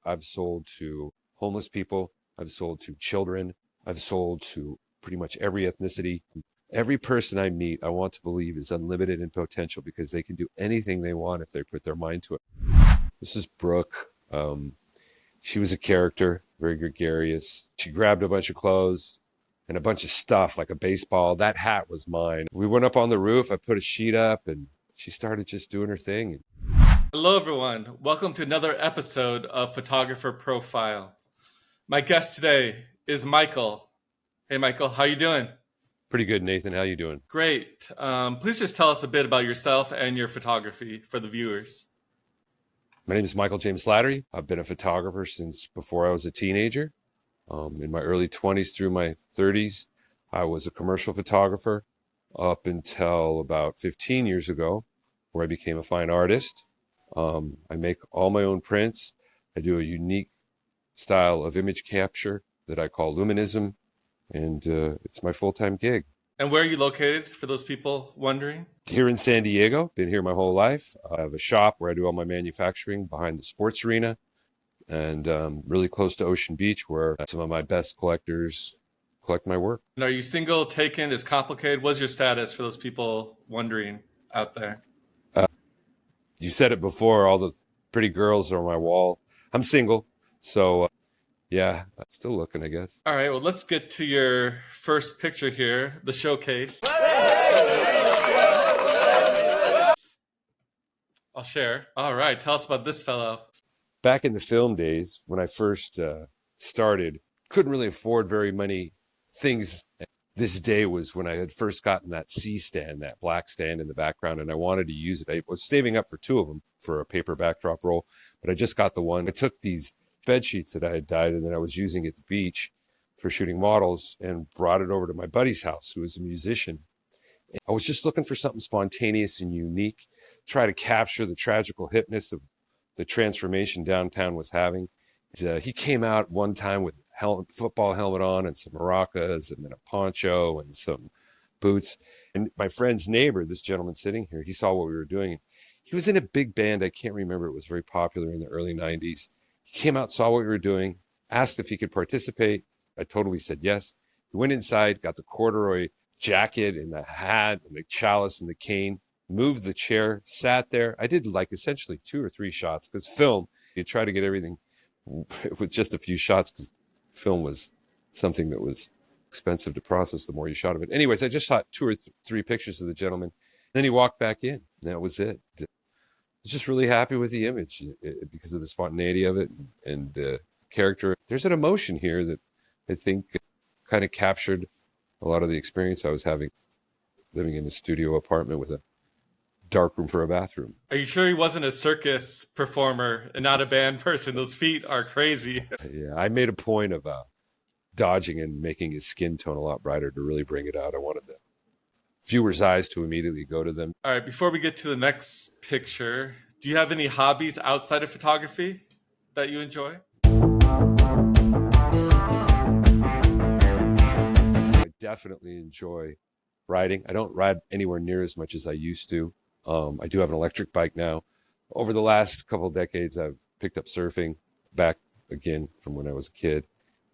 I've sold to homeless people. I've sold to children. I've sold to pretty much every ethnicity. Every person I meet, I want to believe is unlimited in potential because they can do anything they want if they put their mind to it. This is Brooke. She was a character, very gregarious. She grabbed a bunch of clothes and a bunch of stuff like a baseball. That hat was mine. We went up on the roof. I put a sheet up and she started just doing her thing. Hello, everyone. Welcome to another episode of Photographer Profile. My guest today is Michael. Hey, Michael, how you doing? Pretty good, Nathan. How you doing? Great. Please just tell us a bit about yourself and your photography for the viewers. My name is Michael James Slattery. I've been a photographer since before I was a teenager. In my early 20s through my 30s, I was a commercial photographer up until about 15 years ago, where I became a fine artist. I make all my own prints. I do a unique style of image capture that I call Luminism, and it's my full-time gig. And where are you located, for those people wondering? Here in San Diego. Been here my whole life. I have a shop where I do all my manufacturing behind the sports arena, and really close to Ocean Beach, where some of my best collectors collect my work. And are you single, taken, is complicated? What's your status for those people wondering out there? You said it before, all the pretty girls are on my wall. I'm single, so yeah, still looking, I guess. All right, well, let's get to your first picture here, the showcase. I'll share. All right, tell us about this fellow. Back in the film days, when I first started, couldn't really afford very many things. This day was when I had first gotten that C stand, that black stand in the background, and I wanted to use it. I was saving up for two of them for a paper backdrop roll, but I just got the one. I took these bed sheets that I had dyed and then I was using at the beach for shooting models and brought it over to my buddy's house, who was a musician. I was just looking for something spontaneous and unique, try to capture the tragical hipness of the transformation downtown was having. He came out one time with football helmet on and some maracas and then a poncho and some boots. And my friend's neighbor, this gentleman sitting here, he saw what we were doing. He was in a big band. I can't remember. It was very popular in the early 90s. He came out, saw what we were doing, asked if he could participate. I totally said yes. He went inside, got the corduroy jacket and the hat and the chalice and the cane, moved the chair, sat there. I did like essentially 2 or 3 shots because film, you try to get everything with just a few shots because film was something that was expensive to process the more you shot of it. Anyways, I just shot 2 or 3 pictures of the gentleman. Then he walked back in. That was it. I was just really happy with the image because of the spontaneity of it and the character. There's an emotion here that I think kind of captured a lot of the experience I was having living in the studio apartment with a dark room for a bathroom. Are you sure he wasn't a circus performer and not a band person? Those feet are crazy. Yeah, I made a point of dodging and making his skin tone a lot brighter to really bring it out. I wanted the viewers' eyes to immediately go to them. All right, before we get to the next picture, do you have any hobbies outside of photography that you enjoy? I definitely enjoy riding. I don't ride anywhere near as much as I used to. I do have an electric bike now. Over the last couple of decades, I've picked up surfing back again from when I was a kid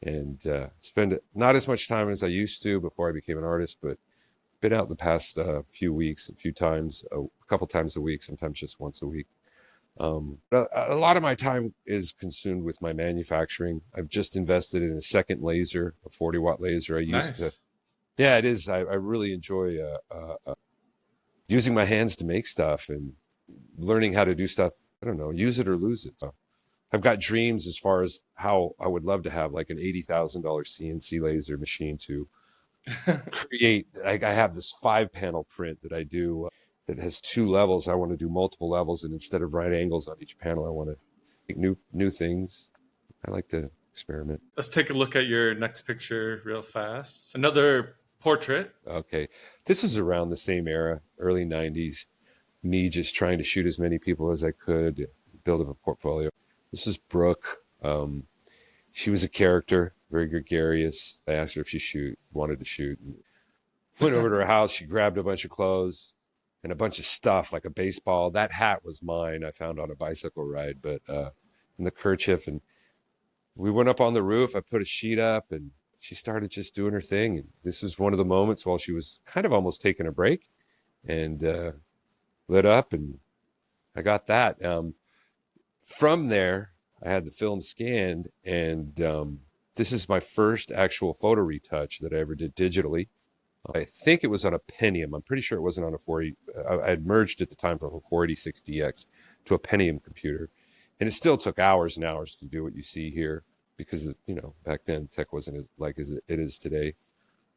and spend not as much time as I used to before I became an artist, but been out the past few weeks, a couple times a week, sometimes just once a week. A lot of my time is consumed with my manufacturing. I've just invested in a second laser, a 40-watt laser. I used to. Yeah, it is. I really enjoy using my hands to make stuff and learning how to do stuff. I don't know, use it or lose it. So I've got dreams as far as how I would love to have like an $80,000 CNC laser machine to create. I have this 5-panel print that I do that has 2 levels. I want to do multiple levels, and instead of right angles on each panel, I want to make new things. I like to experiment. Let's take a look at your next picture real fast. Another portrait. Okay. This is around the same era, early 90s. Me just trying to shoot as many people as I could, build up a portfolio. This is Brooke. She was a character, very gregarious. I asked her if she wanted to shoot. Went over to her house. She grabbed a bunch of clothes and a bunch of stuff like a baseball. That hat was mine. I found on a bicycle ride, but and the kerchief. And we went up on the roof. I put a sheet up and she started just doing her thing. And this was one of the moments while she was kind of almost taking a break and lit up, and I got that. From there, I had the film scanned, and this is my first actual photo retouch that I ever did digitally. I think it was on a Pentium. I'm pretty sure it wasn't on a 480. I had merged at the time from a 486DX to a Pentium computer. And it still took hours and hours to do what you see here because, back then tech wasn't as it is today.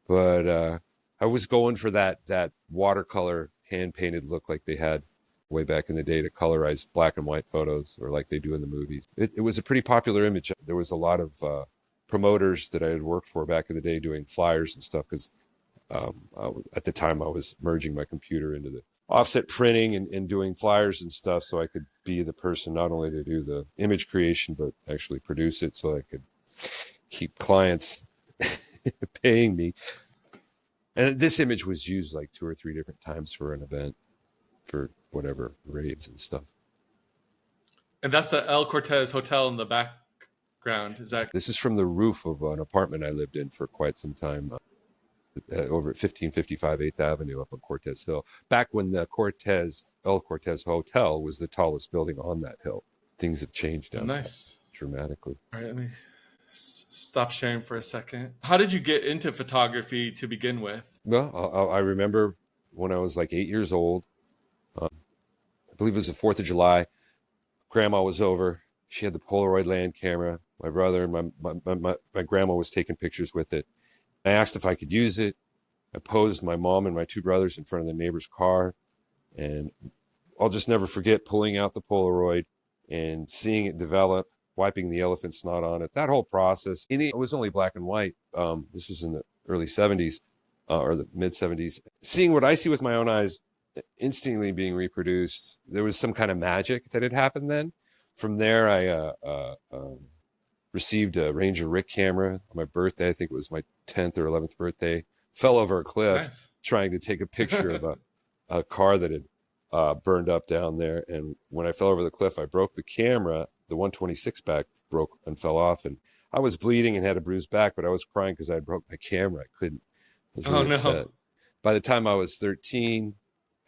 But I was going for that watercolor hand-painted look like they had way back in the day to colorize black and white photos, or like they do in the movies. It was a pretty popular image. There was a lot of promoters that I had worked for back in the day doing flyers and stuff because at the time I was merging my computer into the offset printing and doing flyers and stuff, so I could be the person not only to do the image creation but actually produce it, so I could keep clients paying me. And this image was used like 2 or 3 different times for an event, for whatever raves and stuff. And that's the El Cortez Hotel in the background. Is that? This is from the roof of an apartment I lived in for quite some time. Over at 1555 8th Avenue up on Cortez Hill, back when the El Cortez Hotel was the tallest building on that hill. Things have changed down there dramatically. All right, let me stop sharing for a second. How did you get into photography to begin with? Well, I remember when I was like 8 years old, I believe it was the 4th of July, Grandma was over. She had the Polaroid land camera. My brother and my grandma was taking pictures with it. I asked if I could use it. I posed my mom and my 2 brothers in front of the neighbor's car. And I'll just never forget pulling out the Polaroid and seeing it develop, wiping the elephant snot on it. That whole process. It was only black and white. This was in the early 70s or the mid 70s. Seeing what I see with my own eyes instantly being reproduced, there was some kind of magic that had happened then. From there, I received a Ranger Rick camera on my birthday. I think it was my 10th or 11th birthday. Fell over a cliff trying to take a picture of a car that had burned up down there. And when I fell over the cliff, I broke the camera. The 126 back broke and fell off. And I was bleeding and had a bruised back, but I was crying because I broke my camera. I couldn't. I was really upset. By the time I was 13,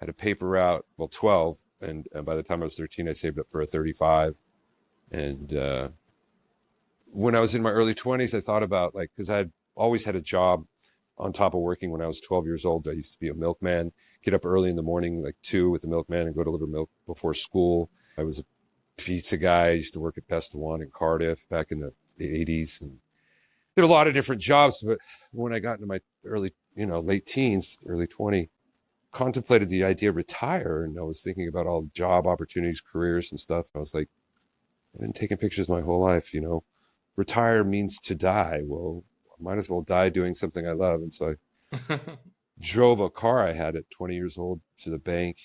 had a paper route, 12. And by the time I was 13, I saved up for a 35. And when I was in my early 20s, I thought about because I had always had a job on top of working. When I was 12 years old, I used to be a milkman, get up early in the morning, like 2 with the milkman, and go deliver milk before school. I was a pizza guy. I used to work at Best of One in Cardiff back in the 80s, and did a lot of different jobs. But when I got into my late teens, early 20, contemplated the idea of retire, and I was thinking about all the job opportunities, careers and stuff. I was like, I've been taking pictures my whole life, retire means to die. Well, I might as well die doing something I love. And so I drove a car I had at 20 years old to the bank,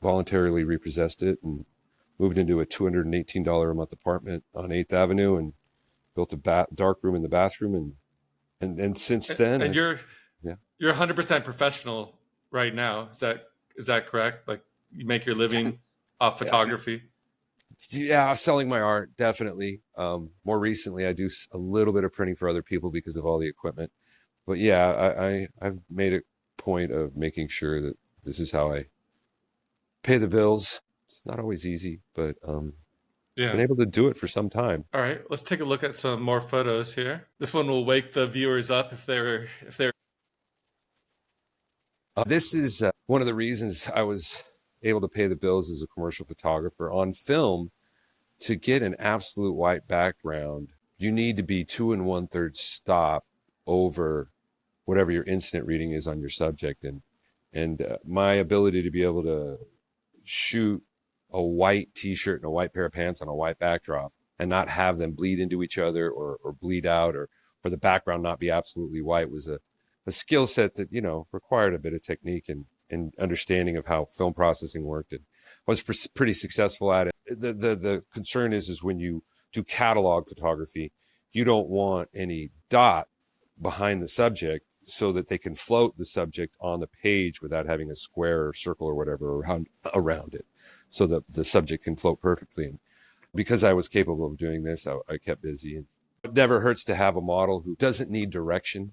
voluntarily repossessed it, and moved into a $218 a month apartment on 8th Avenue and built a dark room in the bathroom. And since then, and you're 100% professional right now. Is that correct? Like, you make your living off photography? Yeah, selling my art, definitely. More recently, I do a little bit of printing for other people because of all the equipment. But yeah, I've made a point of making sure that this is how I pay the bills. It's not always easy, but been able to do it for some time. All right, let's take a look at some more photos here. This one will wake the viewers up if they're. This is one of the reasons I was able to pay the bills as a commercial photographer. On film, to get an absolute white background, you need to be 2 1/3 stop over whatever your instant reading is on your subject. And my ability to be able to shoot a white t-shirt and a white pair of pants on a white backdrop and not have them bleed into each other or bleed out or the background not be absolutely white was a skill set that, required a bit of technique and understanding of how film processing worked. And I was pretty successful at it. The concern is when you do catalog photography, you don't want any dot behind the subject so that they can float the subject on the page without having a square or circle or whatever around it, so that the subject can float perfectly. And because I was capable of doing this, I kept busy. It never hurts to have a model who doesn't need direction,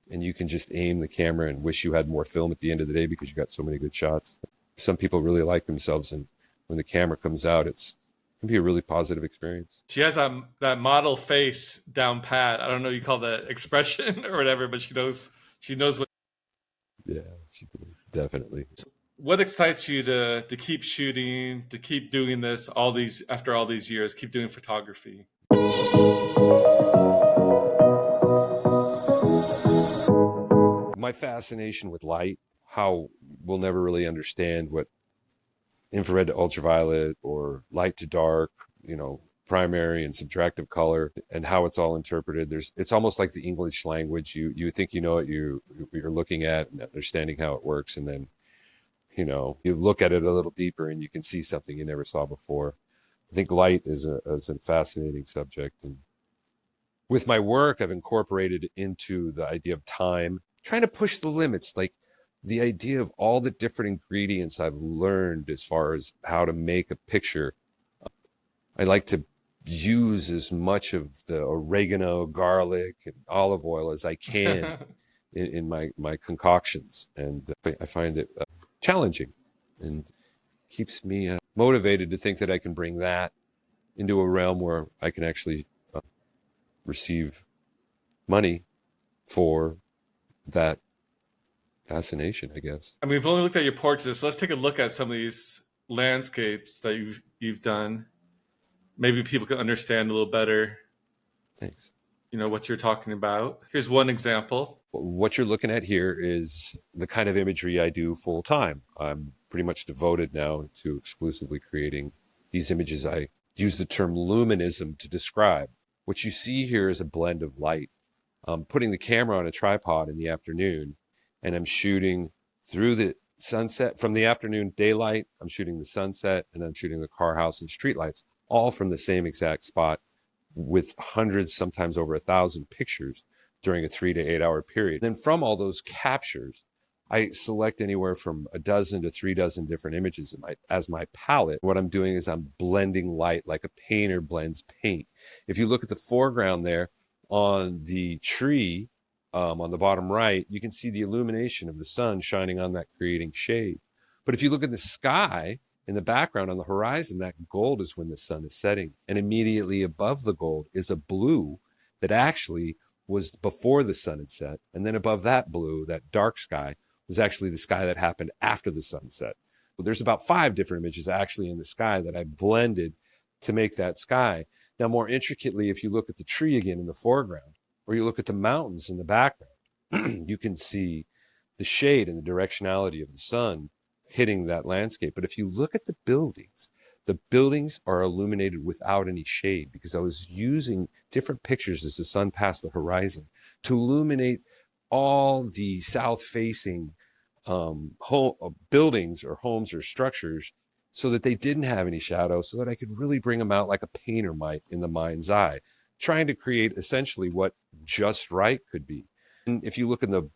and you can just aim the camera and wish you had more film at the end of the day because you got so many good shots. Some people really like themselves, and when the camera comes out, it can be a really positive experience. She has that model face down pat. I don't know what you call that expression or whatever, but she knows what. Yeah, she definitely. What excites you to keep shooting, to keep doing this after all these years, keep doing photography? My fascination with light, how we'll never really understand what infrared to ultraviolet or light to dark, primary and subtractive color, and how it's all interpreted. It's almost like the English language. You think you know what you're looking at and understanding how it works, and then you look at it a little deeper and you can see something you never saw before. I think light is a fascinating subject, and with my work, I've incorporated into the idea of time, trying to push the limits, like the idea of all the different ingredients I've learned as far as how to make a picture. I like to use as much of the oregano, garlic, and olive oil as I can in my concoctions. And I find it challenging and keeps me motivated to think that I can bring that into a realm where I can actually receive money for that fascination, I guess. I mean, we've only looked at your portraits, so let's take a look at some of these landscapes that you've done. Maybe people can understand a little better. Thanks. What you're talking about. Here's one example. What you're looking at here is the kind of imagery I do full time. I'm pretty much devoted now to exclusively creating these images. I use the term luminism to describe. What you see here is a blend of light. I'm putting the camera on a tripod in the afternoon, and I'm shooting through the sunset. From the afternoon daylight, I'm shooting the sunset, and I'm shooting the car, house, and streetlights, all from the same exact spot, with hundreds, sometimes over 1,000 pictures during a 3 to 8 hour period. And then from all those captures, I select anywhere from a dozen to 3 dozen different images as my palette. What I'm doing is I'm blending light like a painter blends paint. If you look at the foreground there on the tree, on the bottom right, you can see the illumination of the sun shining on that, creating shade. But if you look at the sky in the background on the horizon, that gold is when the sun is setting. And immediately above the gold is a blue that actually was before the sun had set. And then above that blue, that dark sky, was actually the sky that happened after the sunset. Well, there's about 5 different images actually in the sky that I blended to make that sky. Now, more intricately, if you look at the tree again in the foreground, or you look at the mountains in the background, you can see the shade and the directionality of the sun hitting that landscape. But if you look at the buildings are illuminated without any shade, because I was using different pictures as the sun passed the horizon to illuminate all the south-facing buildings or homes or structures, so that they didn't have any shadow, so that I could really bring them out like a painter might in the mind's eye, trying to create essentially what just right could be. And if you look in the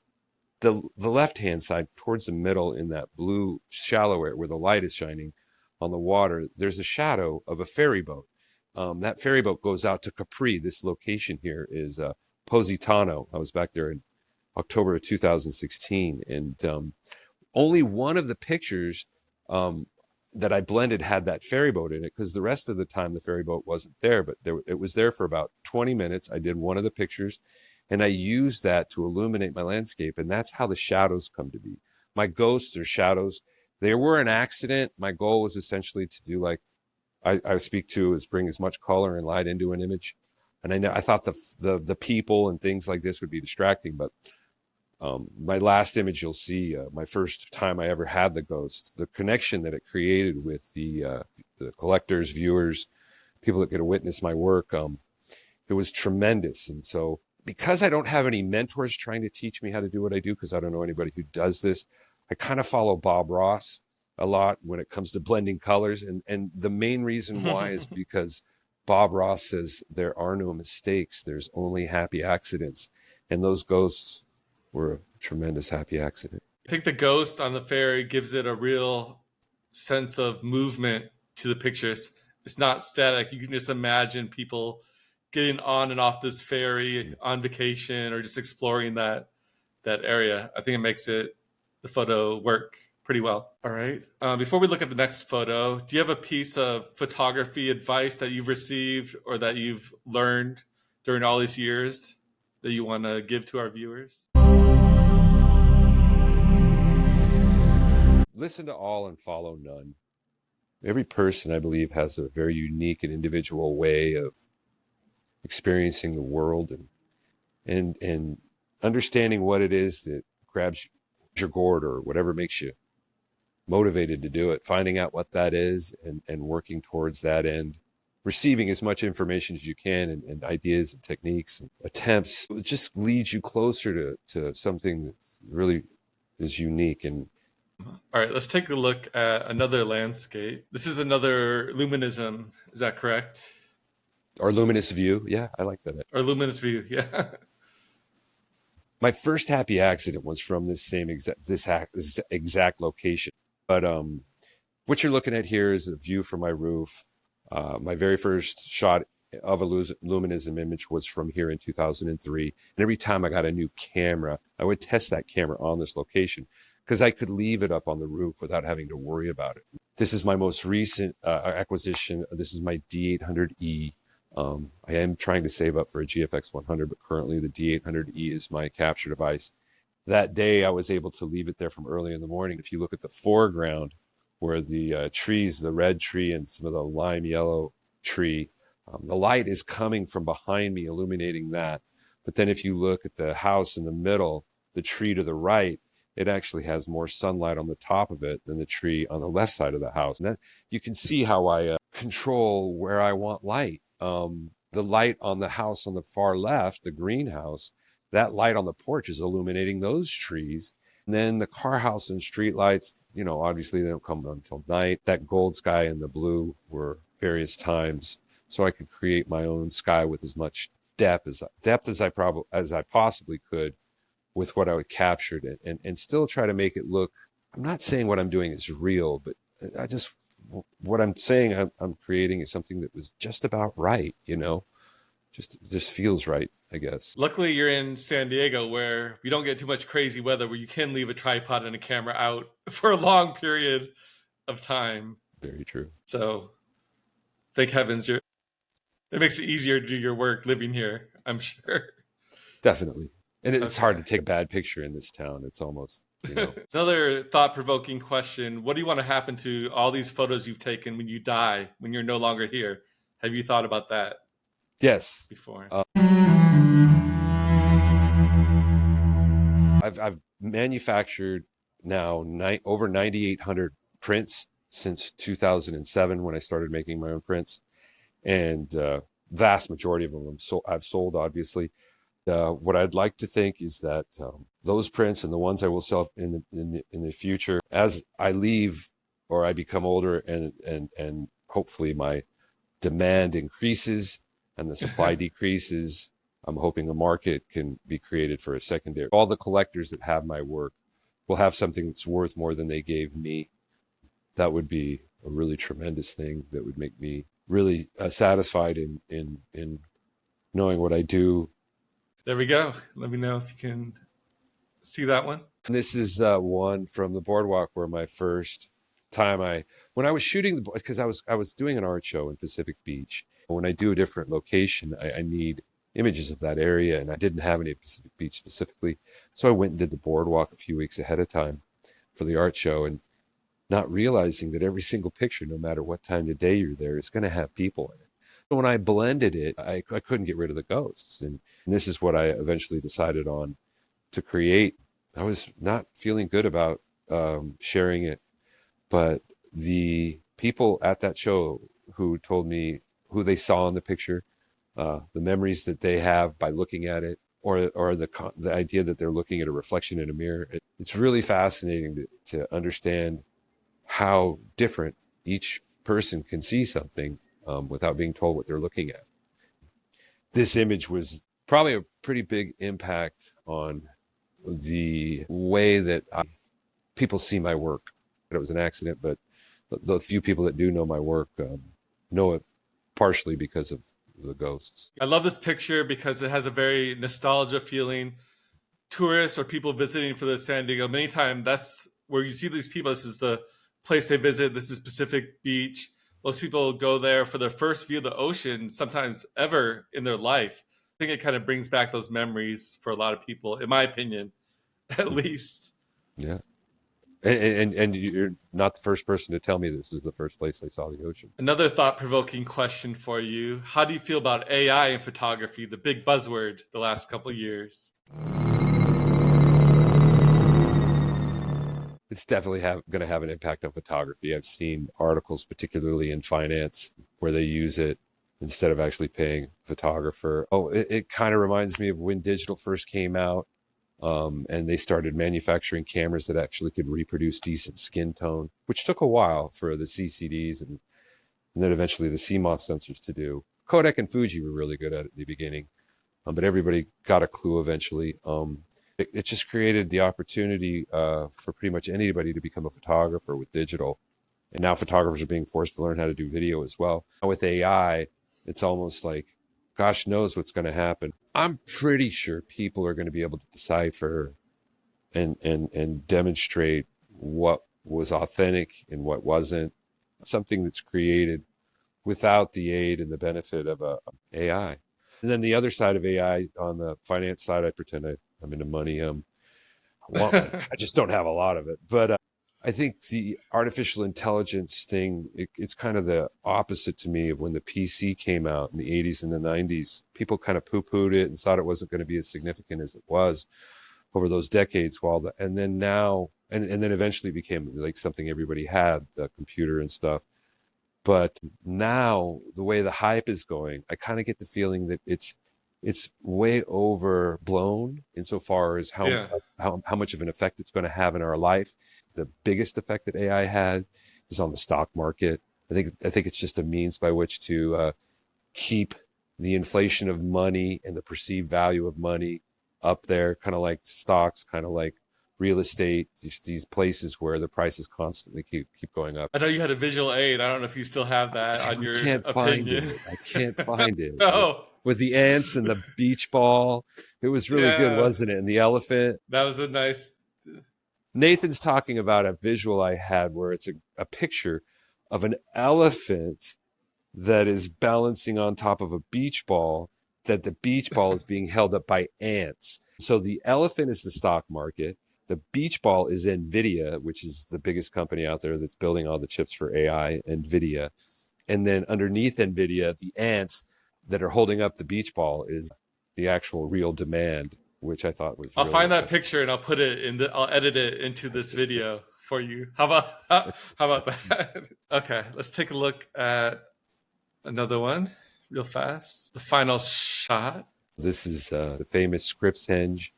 left-hand side towards the middle in that blue shallow area where the light is shining on the water, there's a shadow of a ferry boat. That ferry boat goes out to Capri. This location here is Positano. I was back there in October of 2016, and only one of the pictures that I blended had that ferry boat in it, because the rest of the time the ferry boat wasn't there, but it was there for about 20 minutes. I did one of the pictures, and I used that to illuminate my landscape, and that's how the shadows come to be. My ghosts or shadows, they were an accident. My goal was essentially to do like I speak to, is bring as much color and light into an image. And I thought the people and things like this would be distracting, but my last image you'll see, my first time I ever had the ghosts, the connection that it created with the collectors, viewers, people that get to witness my work, it was tremendous. And so, because I don't have any mentors trying to teach me how to do what I do, because I don't know anybody who does this, I kind of follow Bob Ross a lot when it comes to blending colors. And the main reason why is because Bob Ross says there are no mistakes, there's only happy accidents. And those ghosts were a tremendous happy accident. I think the ghost on the ferry gives it a real sense of movement to the pictures. It's not static. You can just imagine people getting on and off this ferry on vacation or just exploring that area. I think it makes the photo work pretty well. All right. Before we look at the next photo, do you have a piece of photography advice that you've received or that you've learned during all these years that you want to give to our viewers? Listen to all and follow none. Every person, I believe, has a very unique and individual way of experiencing the world and understanding what it is that grabs your gourd or whatever makes you motivated to do it, finding out what that is and working towards that end, receiving as much information as you can and ideas and techniques and attempts. It just leads you closer to something that really is unique. And all right, let's take a look at another landscape. This is another Luminism. Is that correct? Our luminous view. Yeah, I like that. Or luminous view. Yeah. My first happy accident was from this same exact location. But what you're looking at here is a view from my roof. My very first shot of a luminism image was from here in 2003. And every time I got a new camera, I would test that camera on this location because I could leave it up on the roof without having to worry about it. This is my most recent acquisition. This is my D800E. I am trying to save up for a GFX 100, but currently the D800E is my capture device. That day, I was able to leave it there from early in the morning. If you look at the foreground where the trees, the red tree and some of the lime yellow tree, the light is coming from behind me, illuminating that. But then if you look at the house in the middle, the tree to the right, it actually has more sunlight on the top of it than the tree on the left side of the house. And that, you can see how I control where I want light. The light on the house on the far left, the greenhouse, that light on the porch is illuminating those trees. And then the car house and street lights, obviously they don't come until night. That gold sky and the blue were various times. So I could create my own sky with as much depth as I possibly could with what I captured and still try to make it look. I'm not saying what I'm doing is real, but what I'm saying I'm creating is something that was just about right, just feels right, I guess. Luckily, you're in San Diego where we don't get too much crazy weather where you can leave a tripod and a camera out for a long period of time. Very true. So thank heavens it makes it easier to do your work living here, I'm sure. Definitely. And it's hard to take a bad picture in this town. It's almost, Another thought-provoking question. What do you want to happen to all these photos you've taken when you die, when you're no longer here? Have you thought about that? Yes. Before? I've manufactured now over 9,800 prints since 2007 when I started making my own prints. And vast majority of them I've sold, obviously. What I'd like to think is that those prints and the ones I will sell in the future, as I leave or I become older and hopefully my demand increases and the supply decreases, I'm hoping a market can be created for a secondary. All the collectors that have my work will have something that's worth more than they gave me. That would be a really tremendous thing that would make me really satisfied in knowing what I do. There we go. Let me know if you can see that one. And this is one from the boardwalk where my first time when I was shooting because I was doing an art show in Pacific Beach. When I do a different location, I need images of that area, and I didn't have any at Pacific Beach specifically. So I went and did the boardwalk a few weeks ahead of time for the art show, and not realizing that every single picture, no matter what time of day you're there, is going to have people in it. So when I blended it, I couldn't get rid of the ghosts. And this is what I eventually decided on to create. I was not feeling good about sharing it, but the people at that show who told me who they saw in the picture, the memories that they have by looking at it, or the idea that they're looking at a reflection in a mirror. It's really fascinating to understand how different each person can see something without being told what they're looking at. This image was probably a pretty big impact on the way that people see my work. It was an accident, but the few people that do know my work know it partially because of the ghosts. I love this picture because it has a very nostalgia feeling. Tourists or people visiting for the San Diego, many times that's where you see these people. This is the place they visit. This is Pacific Beach. Most people go there for their first view of the ocean, sometimes ever in their life. I think it kind of brings back those memories for a lot of people, in my opinion, at least. Yeah. And you're not the first person to tell me this is the first place they saw the ocean. Another thought-provoking question for you. How do you feel about AI in photography, the big buzzword the last couple of years? It's definitely going to have an impact on photography. I've seen articles, particularly in finance, where they use it instead of actually paying a photographer. Oh, it kind of reminds me of when digital first came out. And they started manufacturing cameras that actually could reproduce decent skin tone, which took a while for the CCDs and then eventually the CMOS sensors to do. Kodak and Fuji were really good at it in the beginning, but everybody got a clue eventually. It just created the opportunity for pretty much anybody to become a photographer with digital. And now photographers are being forced to learn how to do video as well. With AI, it's almost like, gosh knows what's going to happen. I'm pretty sure people are going to be able to decipher and demonstrate what was authentic and what wasn't. Something that's created without the aid and the benefit of a AI. And then the other side of AI, on the finance side, I pretend I'm into money. I want money. I just don't have a lot of it. But I think the artificial intelligence thing, it's kind of the opposite to me of when the PC came out in the 80s and the 90s. People kind of poo-pooed it and thought it wasn't going to be as significant as it was over those decades. And then now, and then eventually became like something everybody had, the computer and stuff. But now, the way the hype is going, I kind of get the feeling that it's way overblown insofar as how much of an effect it's going to have in our life. The biggest effect that AI had is on the stock market. I think it's just a means by which to keep the inflation of money and the perceived value of money up there, kind of like stocks, kind of like real estate, these places where the prices constantly keep going up. I know you had a visual aid. I don't know if you still have that on your opinion. I can't find it. No. With the ants and the beach ball, it was really good, wasn't it? And the elephant. That was a nice. Nathan's talking about a visual I had where it's a picture of an elephant that is balancing on top of a beach ball, that the beach ball is being held up by ants. So the elephant is the stock market. The beach ball is NVIDIA, which is the biggest company out there that's building all the chips for AI, NVIDIA. And then underneath NVIDIA, the ants that are holding up the beach ball is the actual real demand, which I thought was. I'll find that picture and I'll put it I'll edit it into this video for you. How about that? Okay, let's take a look at another one real fast. The final shot. This is the famous Scripps henge.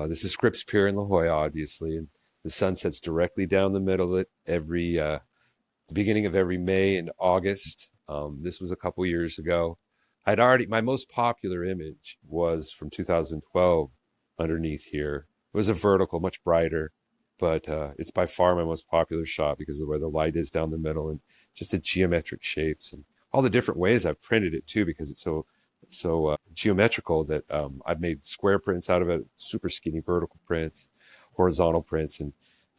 This is Scripps Pier in La Jolla, obviously, and the sun sets directly down the middle of it every the beginning of every May and August. This was a couple years ago. My most popular image was from 2012 underneath here. It was a vertical, much brighter, but it's by far my most popular shot because of where the light is down the middle and just the geometric shapes and all the different ways I've printed it too, because it's so geometrical that I've made square prints out of it, super skinny vertical prints, horizontal prints, and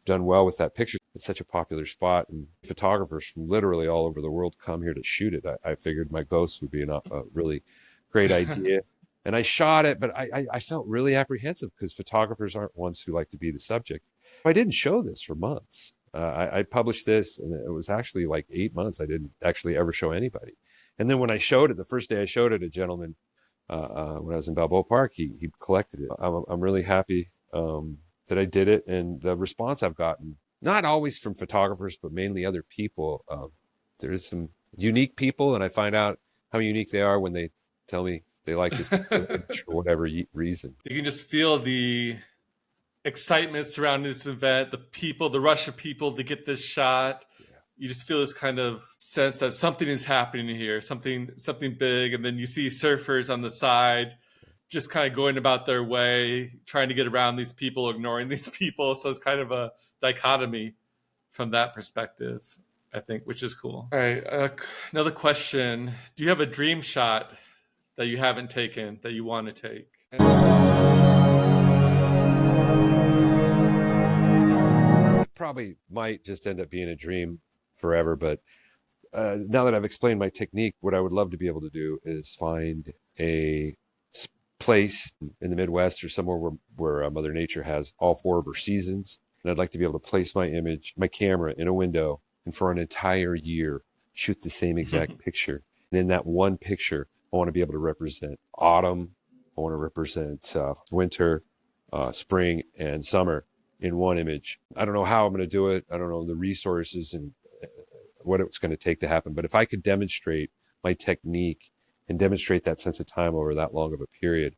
done well with that picture. It's such a popular spot, and photographers from literally all over the world come here to shoot it. I figured my ghosts would be a really great idea. And I shot it, but I felt really apprehensive because photographers aren't ones who like to be the subject. I didn't show this for months. I published this, and it was actually like 8 months. I didn't actually ever show anybody. And then when I showed it, the first day I showed it, a gentleman, when I was in Balboa Park, he collected it. I'm really happy that I did it, and the response I've gotten, not always from photographers, but mainly other people. There's some unique people, and I find out how unique they are when they tell me they like this for whatever reason. You can just feel the excitement surrounding this event, the people, the rush of people to get this shot. Yeah. You just feel this kind of sense that something is happening here, something big, and then you see surfers on the side just kind of going about their way, trying to get around these people, ignoring these people. So it's kind of a dichotomy from that perspective. I think, which is cool. All right, another question. Do you have a dream shot that you haven't taken that you want to take? It probably might just end up being a dream forever, but now that I've explained my technique, what I would love to be able to do is find a place in the Midwest or somewhere where Mother Nature has all 4 of her seasons. And I'd like to be able to place my camera in a window, and for an entire year, shoot the same exact picture. And in that one picture, I want to be able to represent autumn. I want to represent winter, spring, and summer in one image. I don't know how I'm going to do it. I don't know the resources and what it's going to take to happen. But if I could demonstrate my technique and demonstrate that sense of time over that long of a period,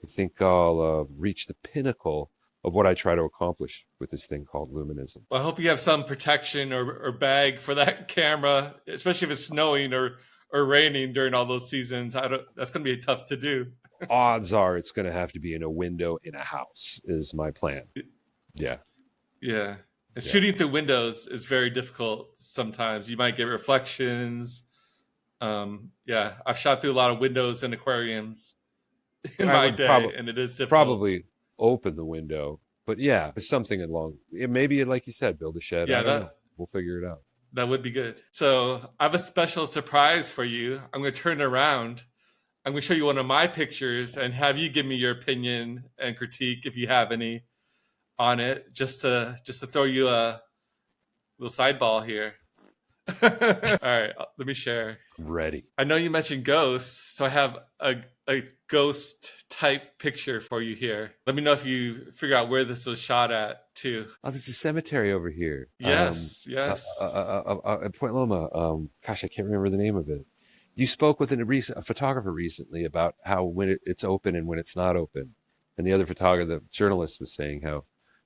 I think I'll reach the pinnacle of what I try to accomplish with this thing called Luminism. Well, I hope you have some protection or bag for that camera, especially if it's snowing or raining during all those seasons. That's going to be tough to do. Odds are it's going to have to be in a window in a house is my plan. Yeah. Yeah. And shooting through windows is very difficult sometimes. You might get reflections. Yeah, I've shot through a lot of windows and aquariums in my day, and it is difficult. Probably open the window, but yeah, something along. Maybe, like you said, build a shed. Yeah, I don't know. We'll figure it out. That would be good. So I have a special surprise for you. I'm going to turn it around. I'm going to show you one of my pictures and have you give me your opinion and critique, if you have any, on it, just to throw you a little sideball here. All right, let me share. Ready. I know you mentioned ghosts, so I have a ghost type picture for you here. Let me know if you figure out where this was shot at too. Oh, there's a cemetery over here. Yes. At Point Loma. Gosh, I can't remember the name of it. You spoke with a photographer recently about how when it's open and when it's not open, and the other photographer, the journalist, was saying how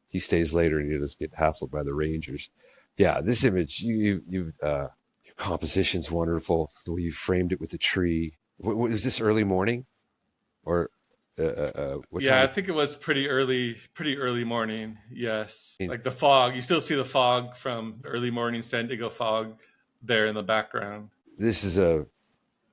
he stays later and he doesn't get hassled by the rangers. Yeah, this image, your composition's wonderful. The way you framed it with the tree. Was this early morning, or what time? I think it was pretty early morning. Yes, like the fog. You still see the fog from early morning San Diego fog there in the background. This is a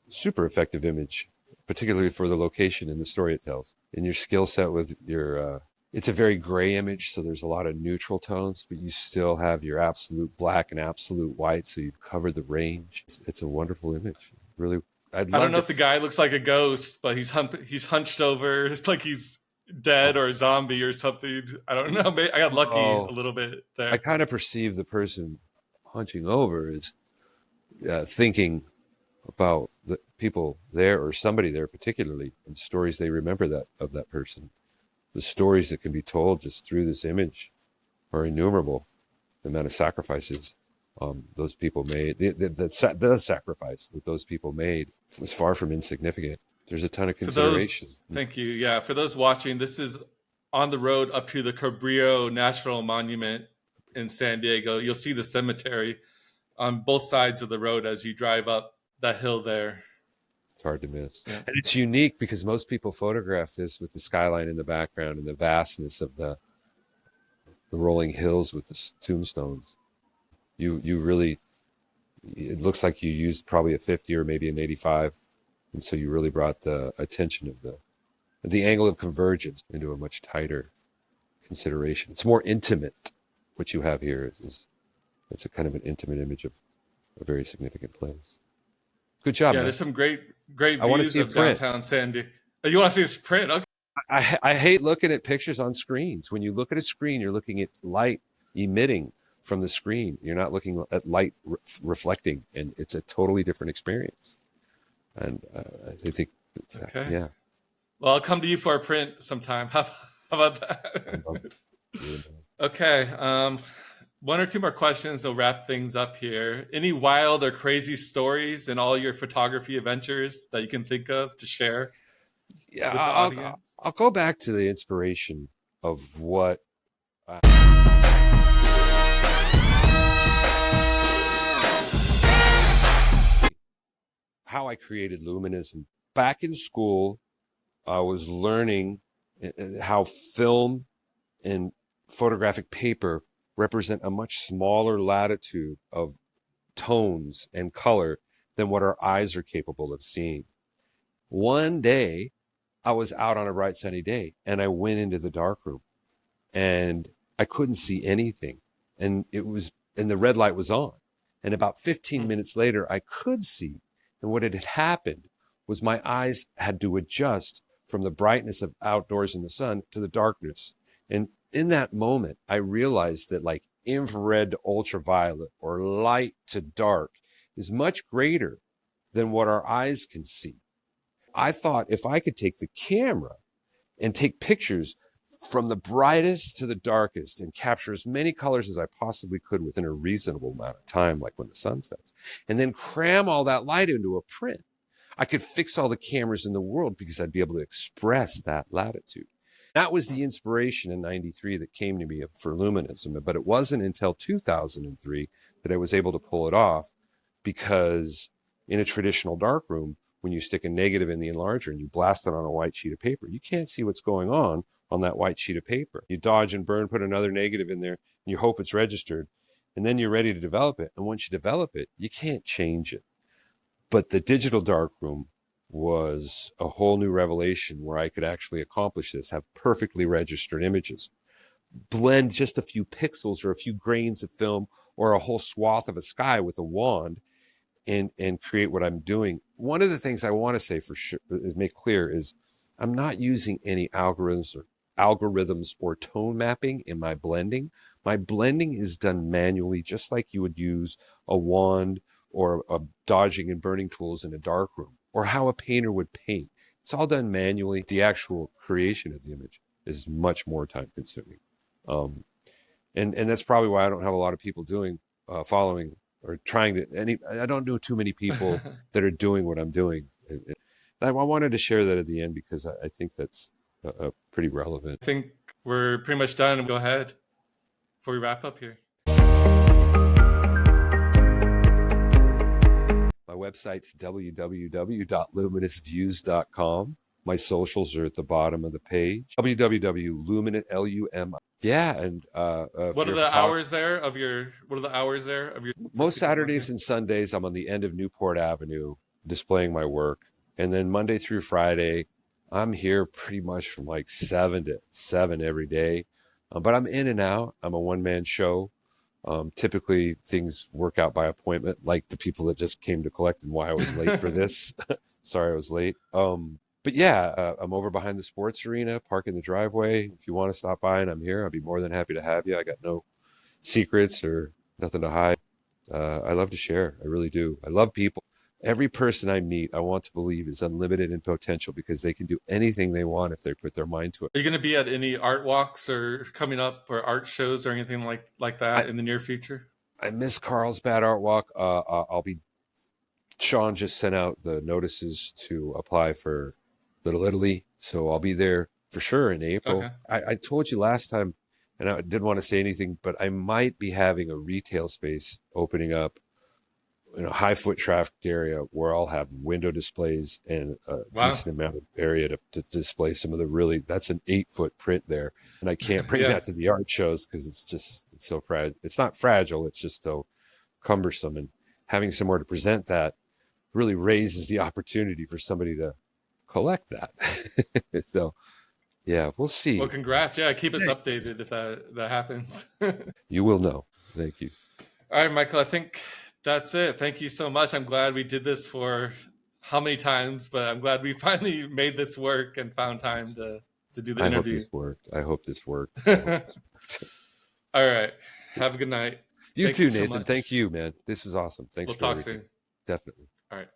super effective image, particularly for the location and the story it tells. And your skill set with your it's a very gray image, so there's a lot of neutral tones, but you still have your absolute black and absolute white, so you've covered the range. It's a wonderful image. Really, I don't know if the guy looks like a ghost, but he's hunched over. It's like he's dead or a zombie or something. I don't know. I got lucky a little bit there. I kind of perceive the person hunching over as thinking about the people there or somebody there particularly, and stories they remember of that person. The stories that can be told just through this image are innumerable. The amount of sacrifices those people made, the sacrifice that those people made was far from insignificant. There's a ton of consideration. Thank you. Yeah, for those watching, this is on the road up to the Cabrillo National Monument in San Diego. You'll see the cemetery on both sides of the road as you drive up that hill there. It's hard to miss. Yeah. And it's unique because most people photograph this with the skyline in the background and the vastness of the rolling hills with the tombstones. You really, it looks like you used probably a 50 or maybe an 85. And so you really brought the attention of the angle of convergence into a much tighter consideration. It's more intimate. What you have here is it's a kind of an intimate image of a very significant place. Good job. Yeah, man. There's some great views of downtown San Diego. Oh, you want to see this print? Okay. I hate looking at pictures on screens. When you look at a screen, you're looking at light emitting from the screen. You're not looking at light reflecting, and it's a totally different experience. And I think, okay. Yeah. Well, I'll come to you for a print sometime. How about that? Okay. One or two more questions. We'll wrap things up here. Any wild or crazy stories in all your photography adventures that you can think of to share? Yeah, I'll go back to the inspiration of what how I created Luminism. Back in school, I was learning how film and photographic paper represent a much smaller latitude of tones and color than what our eyes are capable of seeing. One day, I was out on a bright sunny day and I went into the darkroom and I couldn't see anything. And the red light was on. And about 15 minutes later, I could see. And what had happened was my eyes had to adjust from the brightness of outdoors in the sun to the darkness. And in that moment, I realized that like infrared to ultraviolet or light to dark is much greater than what our eyes can see. I thought if I could take the camera and take pictures from the brightest to the darkest and capture as many colors as I possibly could within a reasonable amount of time, like when the sun sets, and then cram all that light into a print, I could fix all the cameras in the world because I'd be able to express that latitude. That was the inspiration in 93 that came to me for Luminism, but it wasn't until 2003 that I was able to pull it off, because in a traditional darkroom, when you stick a negative in the enlarger and you blast it on a white sheet of paper, you can't see what's going on that white sheet of paper. You dodge and burn, put another negative in there, and you hope it's registered, and then you're ready to develop it. And once you develop it, you can't change it. But the digital darkroom was a whole new revelation where I could actually accomplish this, have perfectly registered images, blend just a few pixels or a few grains of film or a whole swath of a sky with a wand and create what I'm doing. One of the things I want to say for sure is make clear is I'm not using any algorithms or tone mapping in my blending. My blending is done manually, just like you would use a wand or a dodging and burning tools in a darkroom, or how a painter would paint. It's all done manually. The actual creation of the image is much more time consuming. And that's probably why I don't have a lot of people following or trying to, I don't know too many people that are doing what I'm doing. I wanted to share that at the end because I think that's pretty relevant. I think we're pretty much done. Go ahead before we wrap up here. My website's www.luminousviews.com. My socials are at the bottom of the page. www.lumin. Yeah, and what are the hours there of your? Most Saturdays and Sundays, I'm on the end of Newport Avenue displaying my work, and then Monday through Friday, I'm here pretty much from like 7 to 7 every day. But I'm in and out. I'm a one-man show. Typically, things work out by appointment, like the people that just came to collect and why I was late for this. Sorry I was late. But yeah, I'm over behind the sports arena, park in the driveway. If you want to stop by and I'm here, I'll be more than happy to have you. I got no secrets or nothing to hide. I love to share. I really do. I love people. Every person I meet, I want to believe is unlimited in potential because they can do anything they want if they put their mind to it. Are you going to be at any art walks or coming up or art shows or anything like that in the near future? I miss Carlsbad Art Walk. Sean just sent out the notices to apply for Little Italy, so I'll be there for sure in April. Okay. I told you last time, and I didn't want to say anything, but I might be having a retail space opening up in a high foot trafficked area where I'll have window displays and a decent amount of area to display some of the that's an 8-foot print there. And I can't bring that to the art shows because it's so fragile. It's not fragile. It's just so cumbersome. And having somewhere to present that really raises the opportunity for somebody to collect that. So yeah, we'll see. Well, congrats. Yeah. Keep us updated if that happens. You will know. Thank you. All right, Michael, I think that's it. Thank you so much. I'm glad we did this for how many times, but I'm glad we finally made this work and found time to do the interview. I hope this worked. All right. Have a good night. You too, Nathan. Thank you, man. This was awesome. Thanks for talk soon. Definitely. All right.